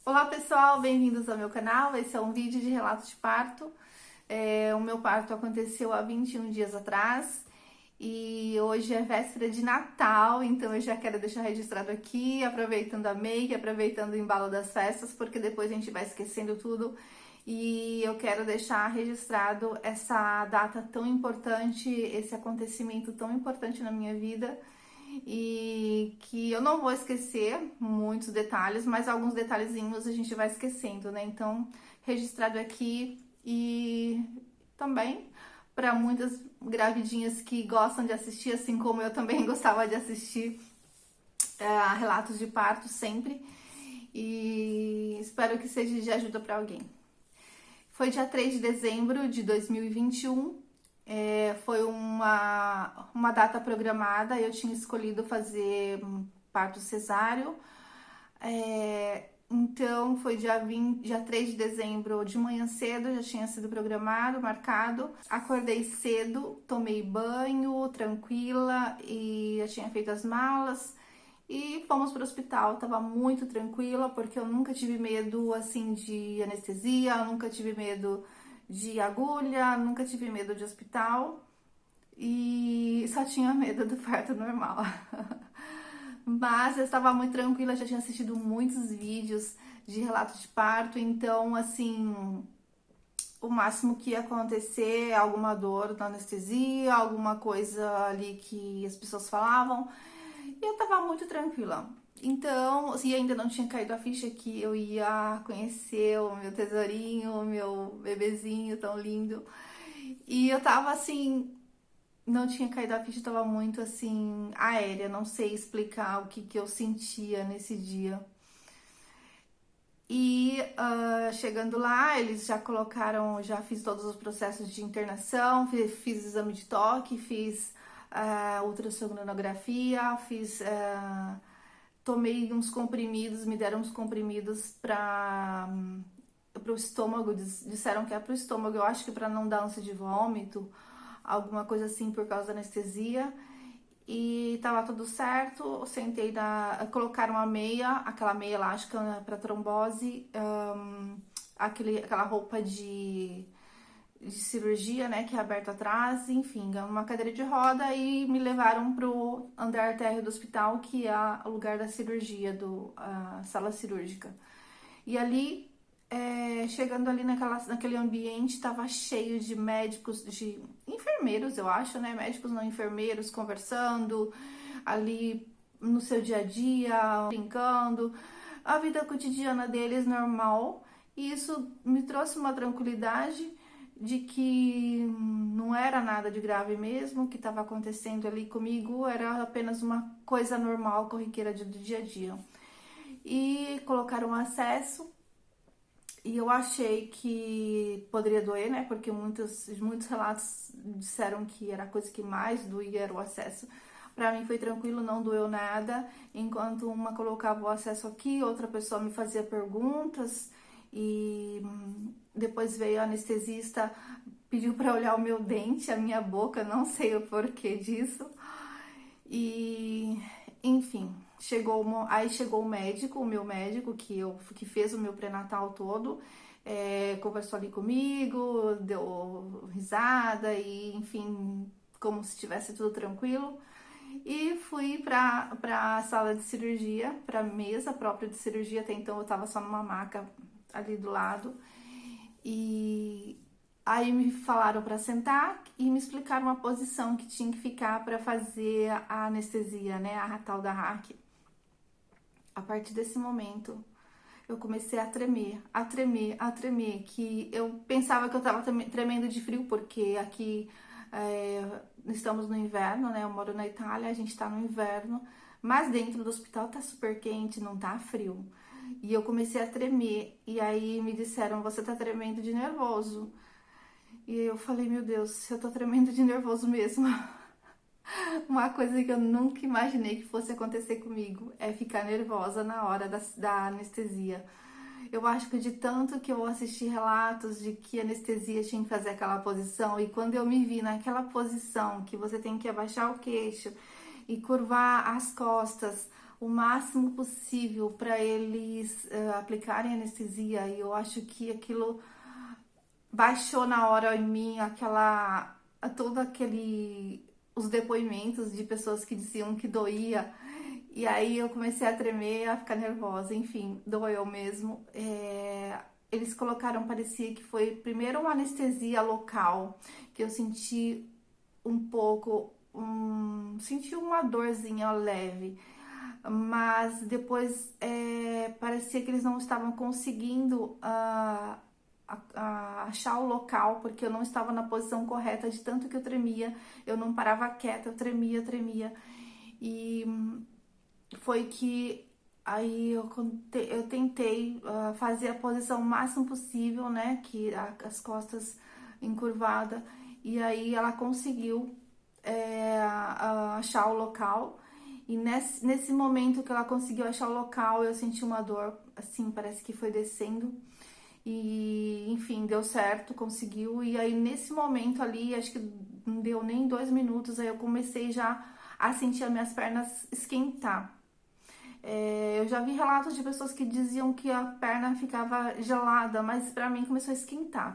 Olá pessoal, bem-vindos ao meu canal. Esse é um vídeo de relato de parto. O meu parto aconteceu há 21 dias atrás e hoje é véspera de Natal, então eu já quero deixar registrado aqui, aproveitando a make, aproveitando o embalo das festas, porque depois a gente vai esquecendo tudo e eu quero deixar registrado essa data tão importante, esse acontecimento tão importante na minha vida. E que eu não vou esquecer muitos detalhes, mas alguns detalhezinhos a gente vai esquecendo, né? Então, registrado aqui e também para muitas gravidinhas que gostam de assistir, assim como eu também gostava de assistir relatos de parto sempre. E espero que seja de ajuda para alguém. Foi dia 3 de dezembro de 2021. Foi uma data programada, eu tinha escolhido fazer parto cesáreo. Então foi dia 3 de dezembro de manhã cedo, já tinha sido programado, marcado. Acordei cedo, tomei banho, tranquila e já tinha feito as malas. E fomos para o hospital, tava muito tranquila, porque eu nunca tive medo, assim, de anestesia, eu nunca tive medo de agulha, nunca tive medo de hospital e só tinha medo do parto normal. Mas eu estava muito tranquila, já tinha assistido muitos vídeos de relatos de parto, então, assim, o máximo que ia acontecer é alguma dor na anestesia, alguma coisa ali que as pessoas falavam. E eu tava muito tranquila. Então, se ainda não tinha caído a ficha que eu ia conhecer o meu tesourinho, o meu bebezinho tão lindo. E eu tava assim, não tinha caído a ficha, eu tava muito assim, aérea, não sei explicar o que eu sentia nesse dia. E chegando lá, eles já colocaram, já fiz todos os processos de internação, fiz exame de toque, fiz ultrassonografia, tomei uns comprimidos, me deram uns comprimidos para o estômago, disseram que é para o estômago, eu acho que para não dar ânsia de vômito, alguma coisa assim por causa da anestesia. E tava tudo certo, sentei colocaram a meia, aquela meia elástica para trombose, aquela roupa de cirurgia, né, que é aberta atrás, enfim, uma cadeira de roda e me levaram pro andar térreo do hospital, que é o lugar da cirurgia, a sala cirúrgica. E ali, chegando ali naquele ambiente, tava cheio de médicos, de enfermeiros, eu acho, né, médicos não enfermeiros, conversando ali no seu dia a dia, brincando, a vida cotidiana deles normal. E isso me trouxe uma tranquilidade de que não era nada de grave mesmo, o que estava acontecendo ali comigo era apenas uma coisa normal, corriqueira do dia a dia. E colocaram acesso e eu achei que poderia doer, né? Porque muitos relatos disseram que era a coisa que mais doía era o acesso. Pra mim foi tranquilo, não doeu nada. Enquanto uma colocava o acesso aqui, outra pessoa me fazia perguntas e depois veio a anestesista, pediu para olhar o meu dente, a minha boca, não sei o porquê disso. E enfim, aí chegou o meu médico que fez o meu pré-natal todo, conversou ali comigo, deu risada e enfim, como se tivesse tudo tranquilo. E fui pra sala de cirurgia, pra mesa própria de cirurgia. Até então eu tava só numa maca ali do lado. E aí me falaram para sentar e me explicaram a posição que tinha que ficar para fazer a anestesia, né, a tal da hack. A partir desse momento, eu comecei a tremer, a tremer, a tremer, que eu pensava que eu tava tremendo de frio, porque aqui estamos no inverno, né? Eu moro na Itália, a gente tá no inverno, mas dentro do hospital tá super quente, não tá frio. E eu comecei a tremer, e aí me disseram, você tá tremendo de nervoso. E eu falei, meu Deus, eu tô tremendo de nervoso mesmo. Uma coisa que eu nunca imaginei que fosse acontecer comigo é ficar nervosa na hora da anestesia. Eu acho que de tanto que eu assisti relatos de que anestesia tinha que fazer aquela posição, e quando eu me vi naquela posição que você tem que abaixar o queixo e curvar as costas o máximo possível para eles aplicarem anestesia, e eu acho que aquilo baixou na hora em mim todo aquele os depoimentos de pessoas que diziam que doía. E aí eu comecei a tremer, a ficar nervosa, enfim, doeu mesmo. Eles colocaram, parecia que foi primeiro uma anestesia local, que eu senti um pouco, senti uma dorzinha leve, mas depois parecia que eles não estavam conseguindo achar o local, porque eu não estava na posição correta de tanto que eu tremia, eu não parava quieta, eu tremia, tremia. E foi que aí eu tentei fazer a posição o máximo possível, né, que as costas encurvadas, e aí ela conseguiu achar o local. E nesse momento que ela conseguiu achar o local, eu senti uma dor, assim, parece que foi descendo. E, enfim, deu certo, conseguiu. E aí, nesse momento ali, acho que não deu nem 2 minutos, aí eu comecei já a sentir as minhas pernas esquentar. Eu já vi relatos de pessoas que diziam que a perna ficava gelada, mas pra mim começou a esquentar.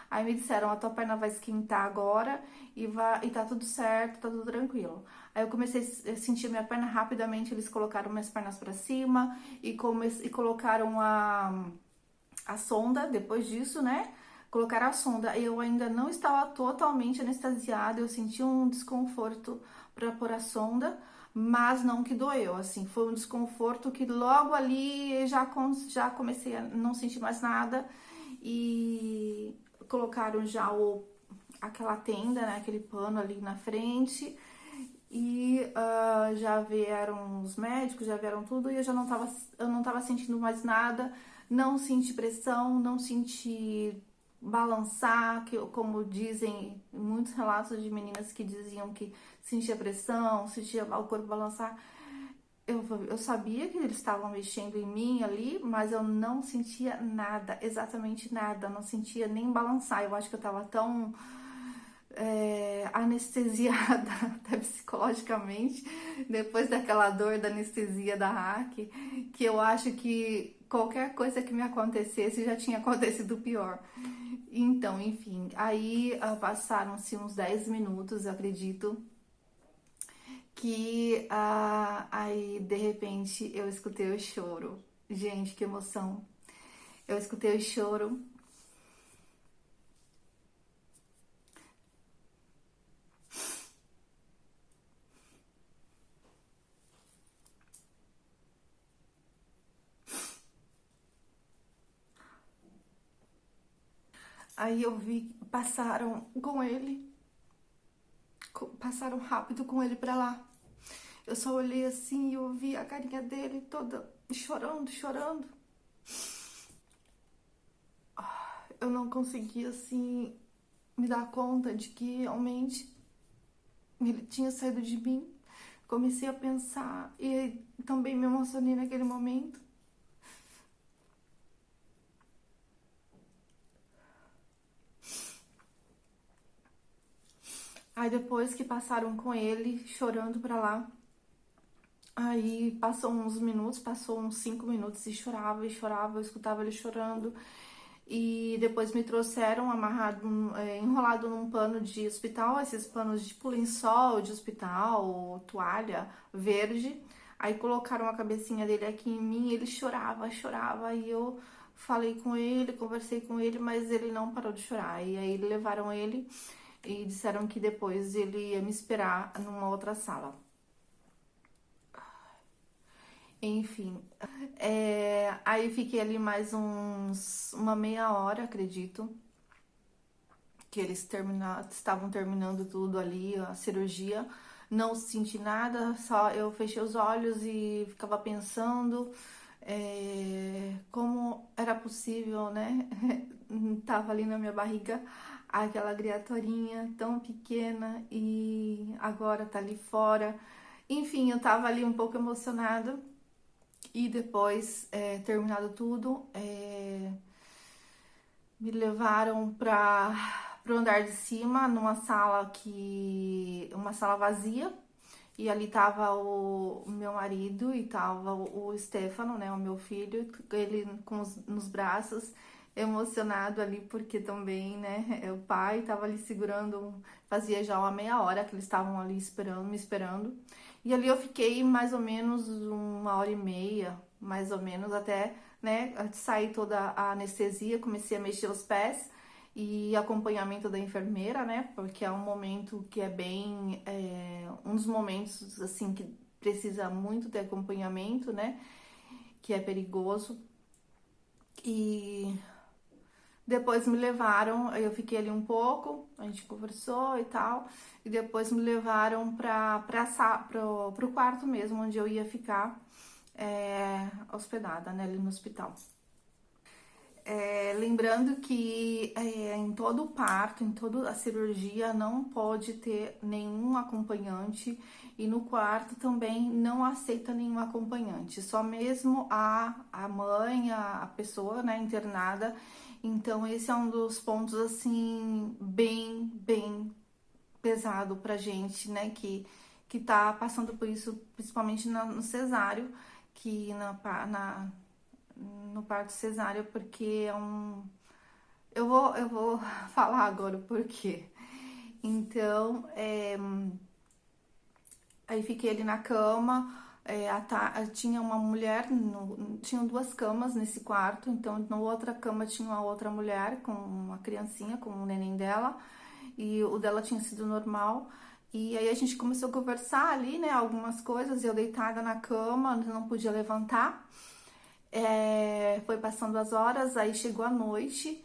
Aí me disseram, a tua perna vai esquentar agora e tá tudo certo, tá tudo tranquilo. Aí eu comecei a sentir minha perna rapidamente, eles colocaram minhas pernas pra cima e colocaram a sonda depois disso, né? Colocaram a sonda. Eu ainda não estava totalmente anestesiada, eu senti um desconforto para pôr a sonda, mas não que doeu, assim, foi um desconforto que logo ali já comecei a não sentir mais nada e colocaram já aquela tenda, né, aquele pano ali na frente e já vieram os médicos, já vieram tudo e eu não tava sentindo mais nada, não senti pressão, não senti balançar, como dizem muitos relatos de meninas que diziam que sentia pressão, sentia o corpo balançar. Eu sabia que eles estavam mexendo em mim ali, mas eu não sentia nada, exatamente nada, não sentia nem balançar. Eu acho que eu tava tão anestesiada, até psicologicamente, depois daquela dor da anestesia da hack, que eu acho que qualquer coisa que me acontecesse já tinha acontecido pior. Então, enfim, aí passaram-se uns 10 minutos, eu acredito, que aí de repente eu escutei o choro. Gente, que emoção! Eu escutei o choro. Aí eu vi, passaram rápido com ele pra lá. Eu só olhei assim e eu vi a carinha dele toda chorando, chorando. Eu não conseguia assim me dar conta de que realmente ele tinha saído de mim. Comecei a pensar e também me emocionei naquele momento. Aí depois que passaram com ele chorando pra lá, aí passou uns 5 minutos e chorava, eu escutava ele chorando. E depois me trouxeram enrolado num pano de hospital, esses panos tipo lençol de hospital, toalha verde. Aí colocaram a cabecinha dele aqui em mim e ele chorava, chorava. E eu falei com ele, conversei com ele, mas ele não parou de chorar. E aí levaram ele e disseram que depois ele ia me esperar numa outra sala. Enfim, aí fiquei ali mais uma meia hora, acredito, que eles estavam terminando tudo ali, a cirurgia. Não senti nada, só eu fechei os olhos e ficava pensando como era possível, né? Tava ali na minha barriga aquela criaturinha tão pequena e agora tá ali fora. Enfim, eu tava ali um pouco emocionada e depois, terminado tudo, me levaram para o andar de cima, uma sala vazia, E ali tava o meu marido e tava o Stefano, né, o meu filho, ele nos braços, emocionado ali, porque também, né, o pai tava ali segurando, fazia já uma meia hora que eles estavam ali esperando, me esperando. E ali eu fiquei mais ou menos 1h30, mais ou menos, até, né, sair toda a anestesia, comecei a mexer os pés e acompanhamento da enfermeira, né? Porque é um momento que é bem, um dos momentos assim que precisa muito ter acompanhamento, né? Que é perigoso. E depois me levaram, eu fiquei ali um pouco, a gente conversou e tal, e depois me levaram pro quarto mesmo, onde eu ia ficar hospedada, né? Ali no hospital. Lembrando que em todo o parto, em toda a cirurgia, não pode ter nenhum acompanhante e no quarto também não aceita nenhum acompanhante, só mesmo a mãe, a pessoa, né, internada. Então, esse é um dos pontos, assim, bem pesado pra gente, né, que tá passando por isso, principalmente no cesáreo, que no parto cesáreo, porque é um. Eu vou falar agora o porquê. Então, aí fiquei ali na cama. Tinha uma mulher, tinham duas camas nesse quarto, então na outra cama tinha uma outra mulher com uma criancinha, com o neném dela, e o dela tinha sido normal. E aí a gente começou a conversar ali, né, algumas coisas, eu deitada na cama, não podia levantar. Foi passando as horas, aí chegou a noite,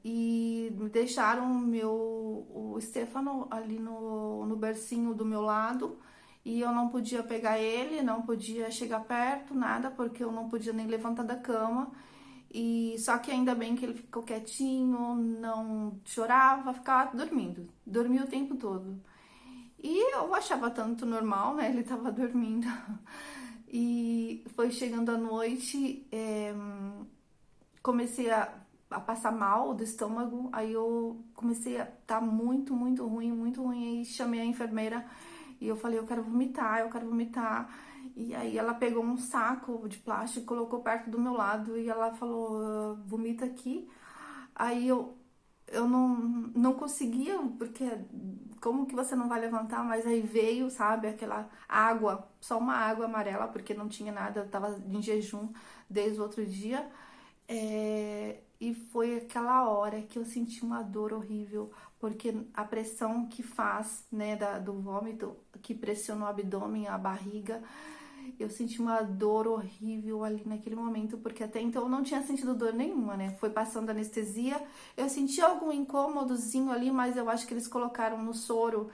e me deixaram o Stefano ali no bercinho do meu lado e eu não podia pegar ele, não podia chegar perto, nada, porque eu não podia nem levantar da cama. E só que ainda bem que ele ficou quietinho, não chorava, ficava dormindo, dormia o tempo todo. E eu achava tanto normal, né? Ele tava dormindo. E foi chegando a noite, comecei a passar mal do estômago, aí eu comecei a estar muito ruim, aí chamei a enfermeira e eu falei, eu quero vomitar, eu quero vomitar. E aí ela pegou um saco de plástico e colocou perto do meu lado e ela falou, vomita aqui. Aí eu não conseguia, porque como que você não vai levantar? Mas aí veio, sabe, aquela água, só uma água amarela, porque não tinha nada, eu tava em jejum desde o outro dia. E foi aquela hora que eu senti uma dor horrível, porque a pressão que faz, né, do vômito, que pressiona o abdômen, a barriga, eu senti uma dor horrível ali naquele momento, porque até então eu não tinha sentido dor nenhuma, né? Foi passando a anestesia, eu senti algum incômodozinho ali, mas eu acho que eles colocaram no soro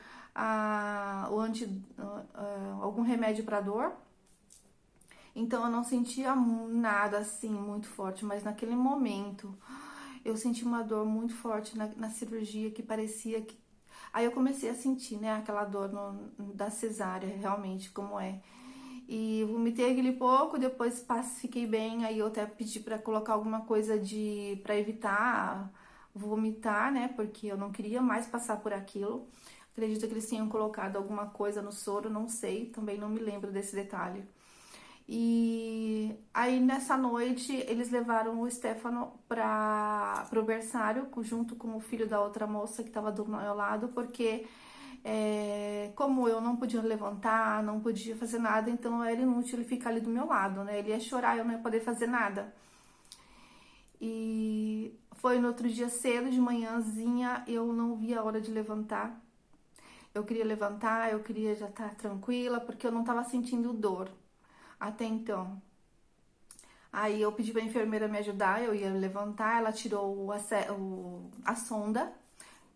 algum remédio para dor. Então eu não sentia nada assim muito forte, mas naquele momento eu senti uma dor muito forte na cirurgia que parecia que. Aí eu comecei a sentir, né, aquela dor da cesárea, realmente, como é. E vomitei aquele pouco, depois fiquei bem, aí eu até pedi pra colocar alguma coisa para evitar vomitar, né, porque eu não queria mais passar por aquilo. Acredito que eles tenham colocado alguma coisa no soro, não sei, também não me lembro desse detalhe. E aí nessa noite eles levaram o Stefano para o berçário junto com o filho da outra moça que estava do meu lado, porque como eu não podia levantar, não podia fazer nada, então era inútil ele ficar ali do meu lado, né? Ele ia chorar, eu não ia poder fazer nada. E foi no outro dia cedo, de manhãzinha, eu não via a hora de levantar. Eu queria levantar, eu queria já estar tranquila, porque eu não estava sentindo dor até então. Aí eu pedi pra enfermeira me ajudar, eu ia levantar, ela tirou a sonda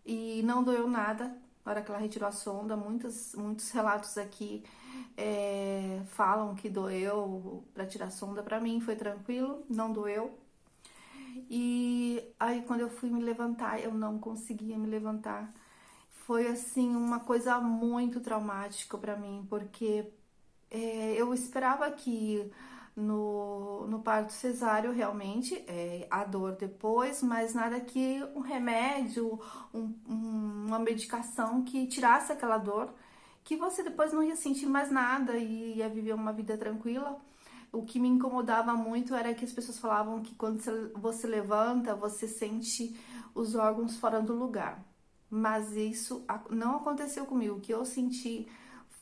e não doeu nada. Na hora que ela retirou a sonda, muitos relatos aqui falam que doeu pra tirar a sonda. Pra mim foi tranquilo, não doeu. E aí quando eu fui me levantar, eu não conseguia me levantar. Foi assim uma coisa muito traumática pra mim, porque eu esperava que no parto cesáreo realmente a dor depois, mas nada que um remédio, uma medicação que tirasse aquela dor que você depois não ia sentir mais nada e ia viver uma vida tranquila. O que me incomodava muito era que as pessoas falavam que quando você levanta, você sente os órgãos fora do lugar. Mas isso não aconteceu comigo. O que eu senti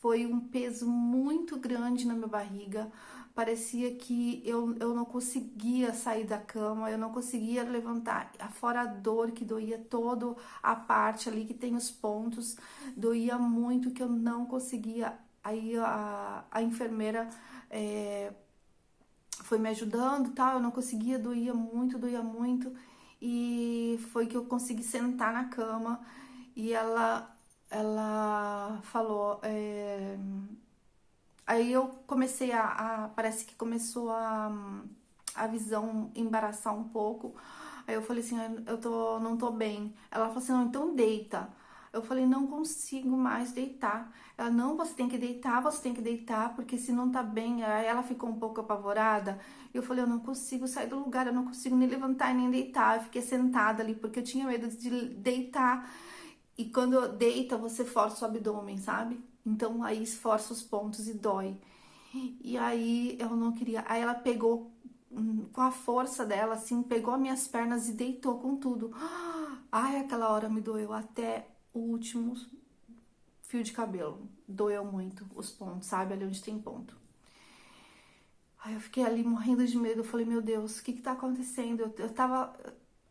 foi um peso muito grande na minha barriga. Parecia que eu não conseguia sair da cama, eu não conseguia levantar. Fora a dor que doía toda a parte ali que tem os pontos, doía muito que eu não conseguia. Aí a enfermeira foi me ajudando, tal, eu não conseguia, doía muito, e foi que eu consegui sentar na cama e ela falou, aí eu comecei parece que começou a visão embaraçar um pouco. Aí eu falei assim, não tô bem. Ela falou assim, não, então deita. Eu falei, não consigo mais deitar. Ela, não, você tem que deitar, porque se não tá bem. Aí ela ficou um pouco apavorada. Eu falei, eu não consigo sair do lugar, eu não consigo nem levantar e nem deitar. Eu fiquei sentada ali, porque eu tinha medo de deitar. E quando deita, você força o abdômen, sabe? Então aí esforça os pontos e dói. E aí eu não queria. Aí ela pegou com a força dela, assim, pegou minhas pernas e deitou com tudo. Ai, aquela hora me doeu até o último fio de cabelo. Doeu muito os pontos, sabe? Ali onde tem ponto. Aí eu fiquei ali morrendo de medo. Eu falei, meu Deus, o que tá acontecendo? Eu tava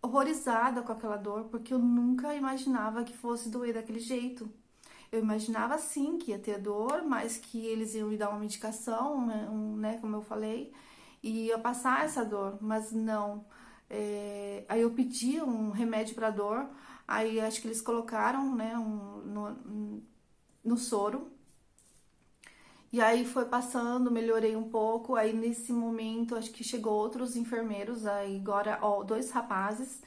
horrorizada com aquela dor, porque eu nunca imaginava que fosse doer daquele jeito. Eu imaginava sim que ia ter dor, mas que eles iam me dar uma medicação, né, como eu falei, e ia passar essa dor, mas não. Aí eu pedi um remédio para dor, aí acho que eles colocaram, né, no soro, e aí foi passando, melhorei um pouco. Aí nesse momento, acho que chegou outros enfermeiros, aí agora, ó, dois rapazes,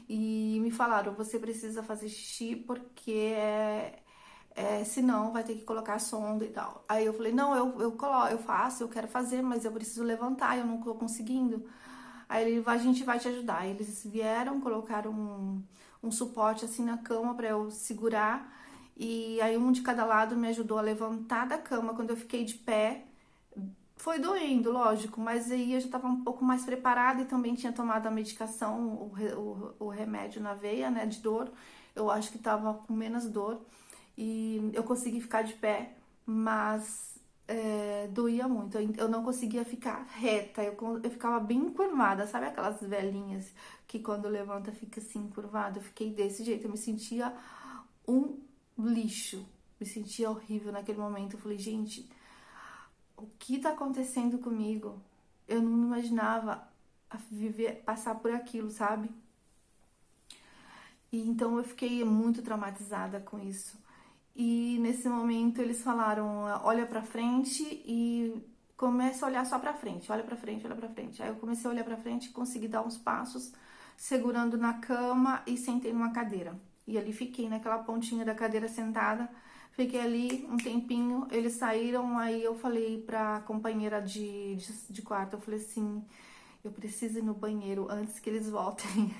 e me falaram: você precisa fazer xixi porque senão vai ter que colocar sonda e tal. Aí eu falei: não, eu faço, eu quero fazer, mas eu preciso levantar, eu não tô conseguindo. Aí a gente vai te ajudar. Eles vieram, colocaram um suporte assim na cama para eu segurar. E aí um de cada lado me ajudou a levantar da cama. Quando eu fiquei de pé, foi doendo, lógico, mas aí eu já estava um pouco mais preparada e também tinha tomado a medicação, o remédio na veia, né, de dor. Eu acho que estava com menos dor e eu consegui ficar de pé, mas doía muito. Eu não conseguia ficar reta, eu ficava bem encurvada, sabe aquelas velhinhas que quando levanta fica assim encurvada? Eu fiquei desse jeito, eu me sentia um lixo, me sentia horrível naquele momento. Eu falei, gente, o que tá acontecendo comigo? Eu não imaginava viver, passar por aquilo, sabe? E então eu fiquei muito traumatizada com isso. E nesse momento eles falaram: olha pra frente e começa a olhar só pra frente, olha pra frente, olha pra frente. Aí eu comecei a olhar pra frente e consegui dar uns passos, segurando na cama e sentei numa cadeira. E ali fiquei naquela pontinha da cadeira sentada, fiquei ali um tempinho. Eles saíram, aí eu falei pra companheira de quarto, eu falei assim: eu preciso ir no banheiro antes que eles voltem.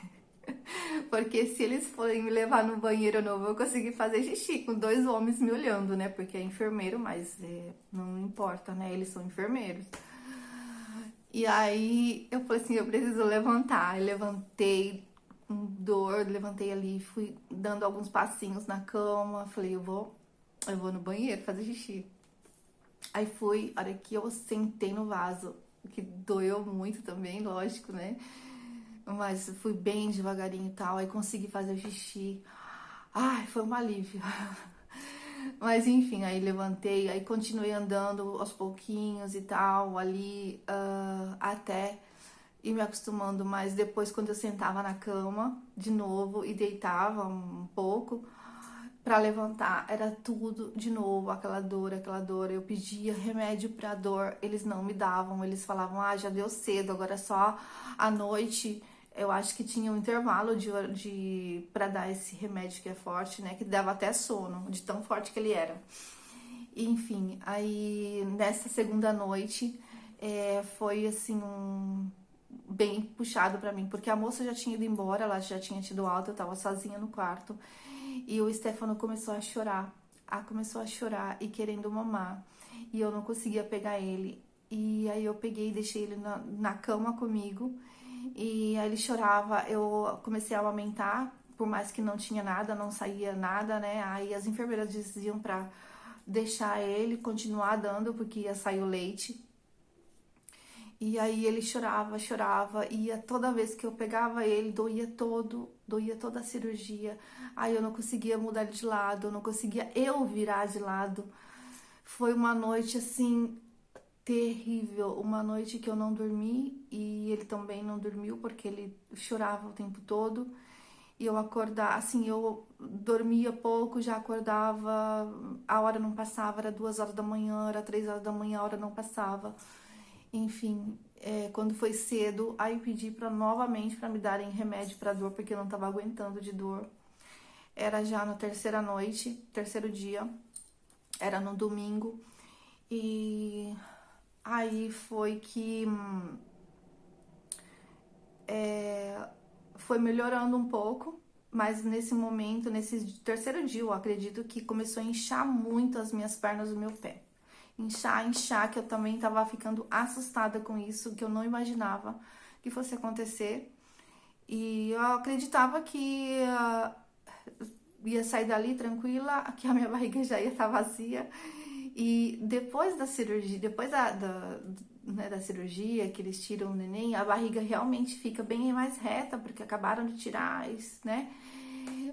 Porque se eles forem me levar no banheiro, eu não vou conseguir fazer xixi com dois homens me olhando, né? Porque é enfermeiro, mas não importa, né? Eles são enfermeiros. E aí eu falei assim, eu preciso levantar. Eu levantei com dor, levantei ali, fui dando alguns passinhos na cama. Falei, eu vou no banheiro fazer xixi. Aí fui, a hora que eu sentei no vaso, que doeu muito também, lógico, né? Mas fui bem devagarinho e tal, aí consegui fazer o xixi. Ai, foi um alívio. Mas enfim, aí levantei, aí continuei andando aos pouquinhos e tal, ali até ir me acostumando. Mas depois, quando eu sentava na cama de novo e deitava um pouco para levantar, era tudo de novo, aquela dor, aquela dor. Eu pedia remédio para dor, eles não me davam, eles falavam: ah, já deu cedo, agora é só à noite. Eu acho que tinha um intervalo para dar esse remédio que é forte, né? Que dava até sono, de tão forte que ele era. Enfim, aí nessa segunda noite foi assim bem puxado pra mim, porque a moça já tinha ido embora, ela já tinha tido alta, eu tava sozinha no quarto e o Stefano começou a chorar. começou a chorar e querendo mamar. E eu não conseguia pegar ele. E aí eu peguei e deixei ele na cama comigo. E aí ele chorava, eu comecei a amamentar, por mais que não tinha nada, não saía nada, né? Aí as enfermeiras diziam pra deixar ele continuar dando, porque ia sair o leite. E aí ele chorava, chorava, e toda vez que eu pegava ele, doía toda a cirurgia. Aí eu não conseguia mudar ele de lado, eu não conseguia eu virar de lado. Foi uma noite assim terrível, uma noite que eu não dormi e ele também não dormiu porque ele chorava o tempo todo. E eu acordava, assim, eu dormia pouco, já acordava, a hora não passava, era 2 horas da manhã, era 3 horas da manhã, a hora não passava. Enfim, quando foi cedo, aí eu pedi novamente para me darem remédio para dor, porque eu não estava aguentando de dor. Era já na terceira noite, terceiro dia, era no domingo. E aí foi que foi melhorando um pouco, mas nesse momento, nesse terceiro dia, eu acredito que começou a inchar muito as minhas pernas do meu pé. Inchar, inchar, que eu também tava ficando assustada com isso, que eu não imaginava que fosse acontecer. E eu acreditava que ia sair dali tranquila, que a minha barriga já ia estar vazia. E depois da cirurgia, depois né, da cirurgia, que eles tiram o neném, a barriga realmente fica bem mais reta, porque acabaram de tirar isso, né?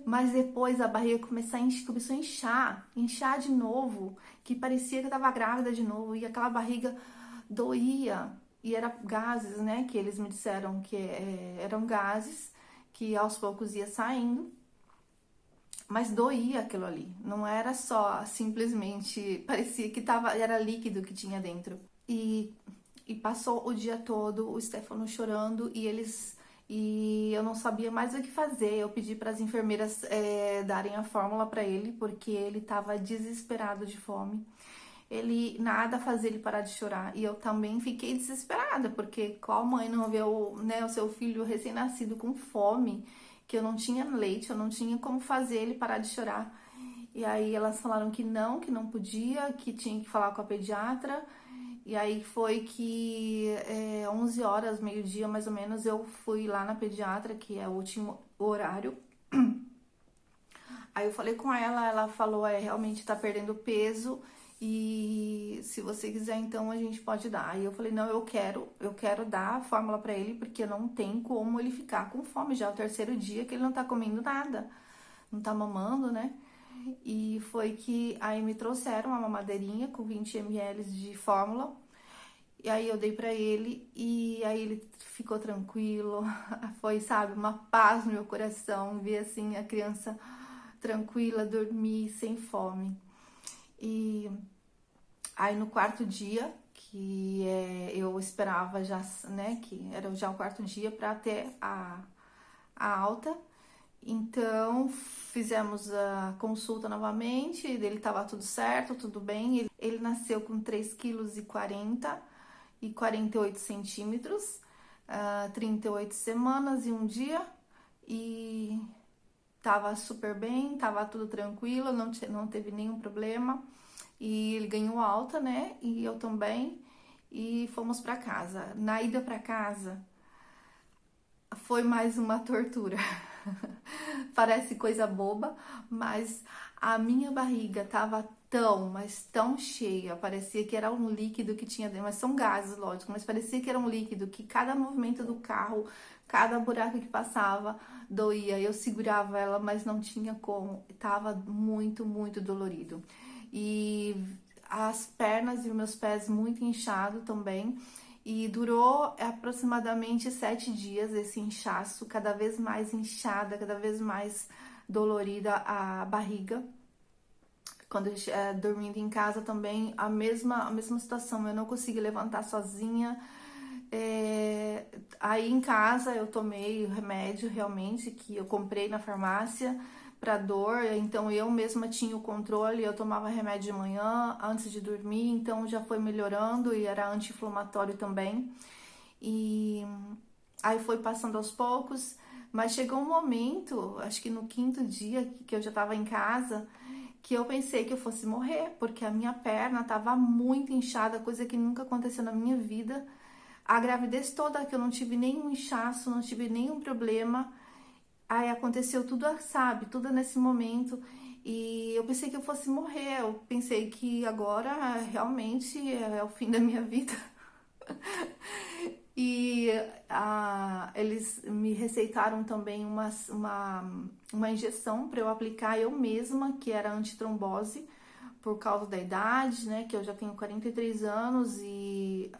Mas depois a barriga começou a inchar de novo, que parecia que eu tava grávida de novo, e aquela barriga doía, e era gases, né, que eles me disseram que eram gases, que aos poucos ia saindo, mas doía aquilo ali, não era só simplesmente, parecia que era líquido que tinha dentro. E passou o dia todo o Stefano chorando e eu não sabia mais o que fazer. Eu pedi para as enfermeiras darem a fórmula para ele, porque ele estava desesperado de fome. Ele nada fazia ele parar de chorar. E eu também fiquei desesperada, porque qual mãe não vê o seu filho recém-nascido com fome, que eu não tinha leite, eu não tinha como fazer ele parar de chorar. E aí elas falaram que não podia, que tinha que falar com a pediatra. E aí foi que 11 horas, meio-dia mais ou menos, eu fui lá na pediatra, que é o último horário. Aí eu falei com ela, ela falou, realmente tá perdendo peso e se você quiser então a gente pode dar. Aí eu falei, não, eu quero dar a fórmula pra ele, porque não tem como ele ficar com fome, já é o terceiro dia que ele não tá comendo nada, não tá mamando, né? E foi que aí me trouxeram uma mamadeirinha com 20 ml de fórmula. E aí eu dei pra ele e aí ele ficou tranquilo. Foi, sabe, uma paz no meu coração ver assim a criança tranquila, dormir sem fome. E aí no quarto dia, que eu esperava já, né, que era já o quarto dia para ter a alta. Então fizemos a consulta novamente, ele estava tudo certo, tudo bem. Ele nasceu com 3,40 kg e 48 centímetros, 38 semanas e um dia, e tava super bem, tava tudo tranquilo, não teve nenhum problema. E ele ganhou alta, né? E eu também. E fomos para casa. Na ida para casa, foi mais uma tortura. Parece coisa boba, mas a minha barriga tava tão, mas tão cheia, parecia que era um líquido que tinha dentro, mas são gases, lógico, mas parecia que era um líquido, que cada movimento do carro, cada buraco que passava, doía. Eu segurava ela, mas não tinha como, tava muito, muito dolorido. E as pernas e os meus pés muito inchados também. E durou aproximadamente 7 dias esse inchaço, cada vez mais inchada, cada vez mais dolorida a barriga. Quando dormindo em casa também, a mesma situação, eu não consegui levantar sozinha. Aí em casa eu tomei o remédio realmente que eu comprei na farmácia para dor, então eu mesma tinha o controle, eu tomava remédio de manhã antes de dormir, então já foi melhorando e era anti-inflamatório também. E aí foi passando aos poucos, mas chegou um momento, acho que no quinto dia que eu já estava em casa, que eu pensei que eu fosse morrer, porque a minha perna estava muito inchada, coisa que nunca aconteceu na minha vida. A gravidez toda que eu não tive nenhum inchaço, não tive nenhum problema. Aí aconteceu tudo, sabe, tudo nesse momento. E eu pensei que eu fosse morrer. Eu pensei que agora realmente é o fim da minha vida. E eles me receitaram também uma injeção para eu aplicar eu mesma, que era antitrombose, por causa da idade, né? Que eu já tenho 43 anos e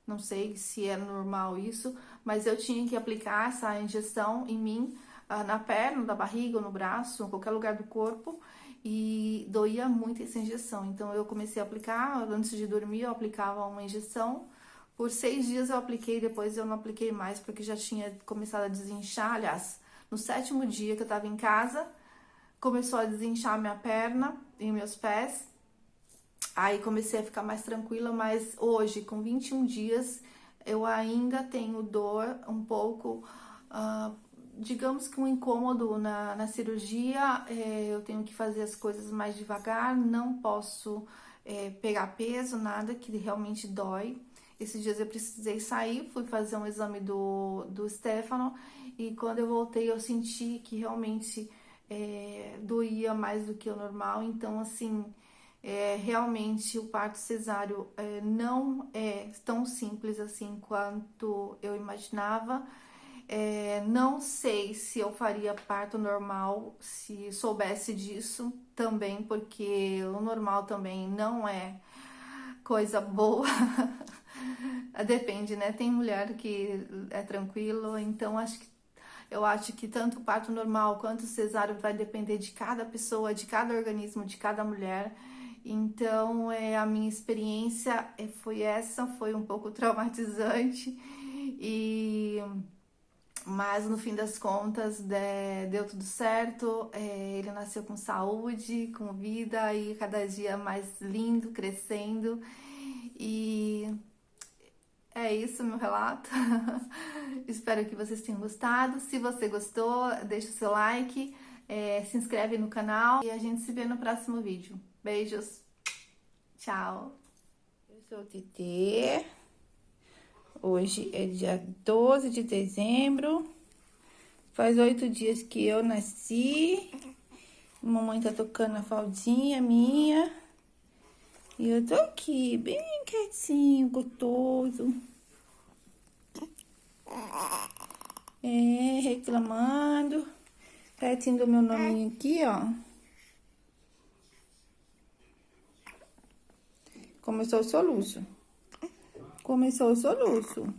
não sei se é normal isso, mas eu tinha que aplicar essa injeção em mim, na perna, na barriga, ou no braço, em qualquer lugar do corpo, e doía muito essa injeção. Então eu comecei a aplicar, antes de dormir eu aplicava uma injeção. Por 6 dias eu apliquei, depois eu não apliquei mais, porque já tinha começado a desinchar. Aliás, no 7º dia que eu tava em casa, começou a desinchar minha perna e meus pés. Aí comecei a ficar mais tranquila, mas hoje, com 21 dias, eu ainda tenho dor um pouco, digamos que um incômodo na cirurgia. Eu tenho que fazer as coisas mais devagar, não posso pegar peso, nada que realmente dói. Esses dias eu precisei sair, fui fazer um exame do Stefano, e quando eu voltei eu senti que realmente doía mais do que o normal. Então, assim, realmente o parto cesáreo não é tão simples assim quanto eu imaginava. Não sei se eu faria parto normal se soubesse disso também, porque o normal também não é coisa boa. Depende, né? Tem mulher que é tranquilo, então eu acho que tanto o parto normal quanto o cesáreo vai depender de cada pessoa, de cada organismo, de cada mulher. Então, a minha experiência foi essa, foi um pouco traumatizante, mas no fim das contas deu tudo certo. Ele nasceu com saúde, com vida e cada dia mais lindo, crescendo. E é isso, meu relato. Espero que vocês tenham gostado. Se você gostou, deixa o seu like, se inscreve no canal e a gente se vê no próximo vídeo. Beijos, tchau! Eu sou Tetê. Hoje é dia 12 de dezembro. Faz 8 dias que eu nasci. Mamãe tá tocando a faldinha minha. E eu tô aqui, bem quietinho, gostoso. Reclamando. Pertinho do meu nominho aqui, ó. Começou o soluço. Começou o soluço.